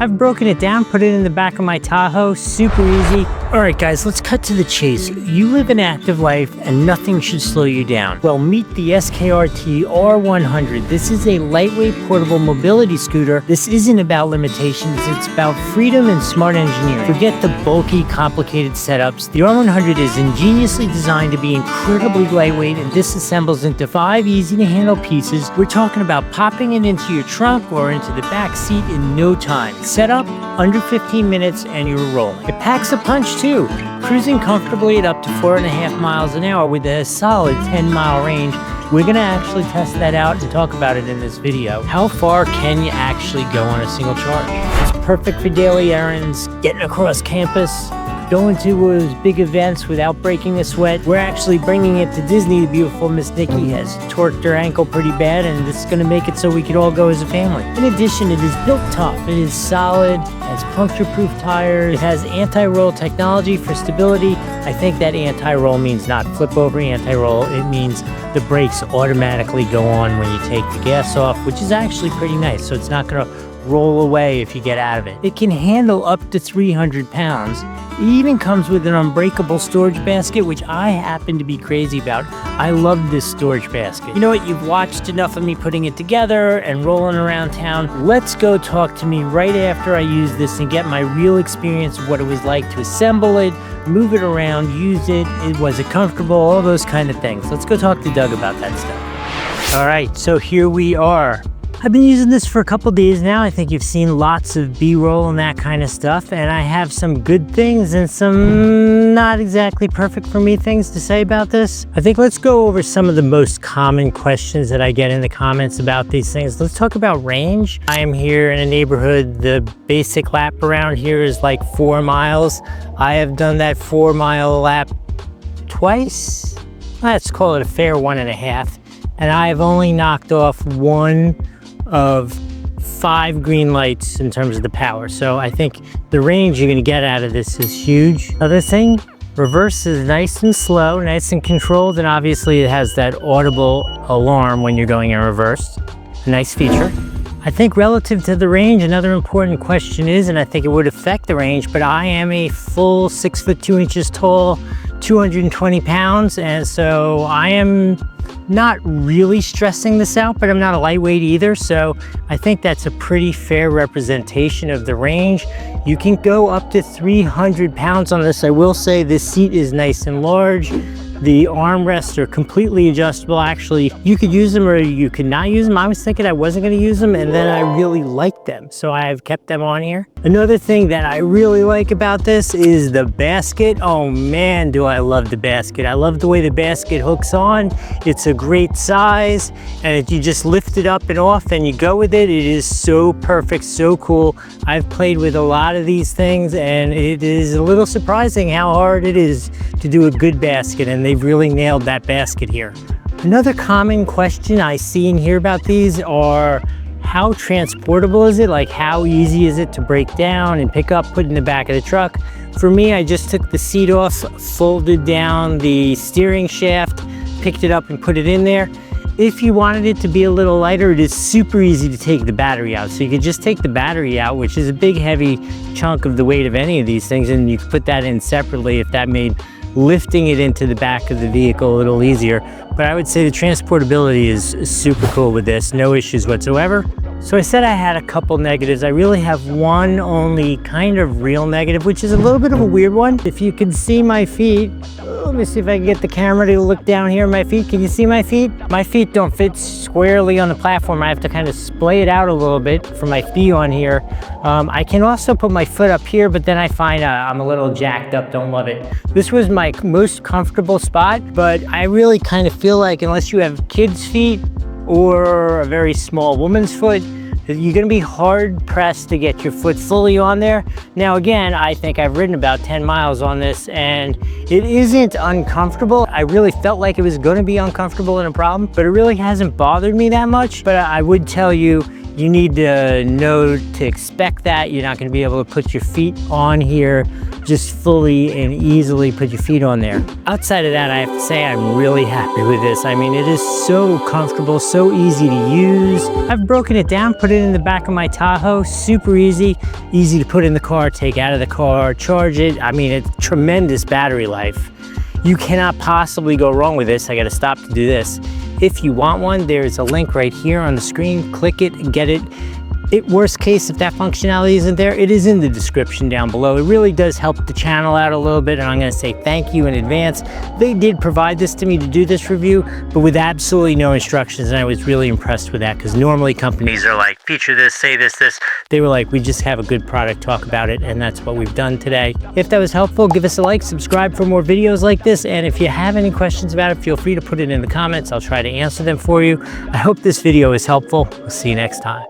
I've broken it down, put it in the back of my Tahoe, super easy. All right, guys, let's cut to the chase. You live an active life and nothing should slow you down. Well, meet the SKRT R100. This is a lightweight portable mobility scooter. This isn't about limitations, it's about freedom and smart engineering. Forget the bulky, complicated setups. The R100 is ingeniously designed to be incredibly lightweight and disassembles into 5 easy-to-handle pieces. We're talking about popping it into your trunk or into the back seat in no time. Set up, under 15 minutes, and you're rolling. It packs a punch too, cruising comfortably at up to 4.5 miles an hour with a solid 10-mile range. We're gonna actually test that out and talk about it in this video. How far can you actually go on a single charge? It's perfect for daily errands, getting across campus, going to those big events without breaking a sweat. We're actually bringing it to Disney. The beautiful Miss Nikki has torqued her ankle pretty bad, and this is gonna make it so we could all go as a family. In addition, it is built tough. It is solid, has puncture-proof tires, it has anti-roll technology for stability. I think that anti-roll means not flip over anti-roll. It means the brakes automatically go on when you take the gas off, which is actually pretty nice. So it's not gonna roll away if you get out of it. It can handle up to 300 pounds. It even comes with an unbreakable storage basket, which I happen to be crazy about. I love this storage basket. You know what? You've watched enough of me putting it together and rolling around town. Let's go talk to me right after I use this and get my real experience of what it was like to assemble it, move it around, use it. Was it comfortable? All those kind of things. Let's go talk to Doug about that stuff. All right, so here we are. I've been using this for a couple days now. I think you've seen lots of B-roll and that kind of stuff, and I have some good things and some not exactly perfect for me things to say about this. I think let's go over some of the most common questions that I get in the comments about these things. Let's talk about range. I am here in a neighborhood. The basic lap around here is like 4 miles. I have done that 4-mile lap twice. Let's call it a fair 1.5. And I have only knocked off 1 of 5 green lights in terms of the power. So I think the range you're gonna get out of this is huge. Other thing, reverse is nice and slow, nice and controlled, and obviously it has that audible alarm when you're going in reverse. A nice feature. I think relative to the range, another important question is, and I think it would affect the range, but I am a full 6 foot 2 inches tall, 220 pounds, and so I am not really stressing this out, but I'm not a lightweight either, so I think that's a pretty fair representation of the range. You can go up to 300 pounds on this. I will say this seat is nice and large. The armrests are completely adjustable. Actually, you could use them or you could not use them. I was thinking I wasn't going to use them, and then I really liked them, so I have kept them on here. Another thing that I really like about this is the basket. Oh man, do I love the basket. I love the way the basket hooks on. It's a great size, and if you just lift it up and off and you go with it, it is so perfect, so cool. I've played with a lot of these things, and it is a little surprising how hard it is to do a good basket, and they've really nailed that basket here. Another common question I see and hear about these are, how transportable is it? Like, how easy is it to break down and pick up, put in the back of the truck? For me, I just took the seat off, folded down the steering shaft, picked it up and put it in there. If you wanted it to be a little lighter, it is super easy to take the battery out. So you could just take the battery out, which is a big, heavy chunk of the weight of any of these things, and you could put that in separately if that made lifting it into the back of the vehicle a little easier. But I would say the transportability is super cool with this, no issues whatsoever. So I said I had a couple negatives. I really have one only kind of real negative, which is a little bit of a weird one. If you can see my feet, let me see if I can get the camera to look down here at my feet. Can you see my feet? My feet don't fit squarely on the platform. I have to kind of splay it out a little bit for my feet on here. I can also put my foot up here, but then I find I'm a little jacked up, don't love it. This was my most comfortable spot, but I really kind of feel like unless you have kids' feet or a very small woman's foot, you're gonna be hard pressed to get your foot fully on there. Now again, I think I've ridden about 10 miles on this and it isn't uncomfortable. I really felt like it was gonna be uncomfortable and a problem, but it really hasn't bothered me that much. But I would tell you, You need to know to expect that. You're not going to be able to put your feet on here just fully and easily put your feet on there. Outside of that, I have to say I'm really happy with this. I mean, it is so comfortable, so easy to use. I've broken it down, put it in the back of my Tahoe, super easy to put in the car, take out of the car, charge it. I mean, it's tremendous battery life. You cannot possibly go wrong with this. I got to stop to do this. If you want one, there's a link right here on the screen. Click it and get it. Worst case, if that functionality isn't there, it is in the description down below. It really does help the channel out a little bit, and I'm going to say thank you in advance. They did provide this to me to do this review, but with absolutely no instructions, and I was really impressed with that, because normally companies are like, feature this, say this, this. They were like, we just have a good product, talk about it, and that's what we've done today. If that was helpful, give us a like, subscribe for more videos like this, and if you have any questions about it, feel free to put it in the comments. I'll try to answer them for you. I hope this video is helpful. We'll see you next time.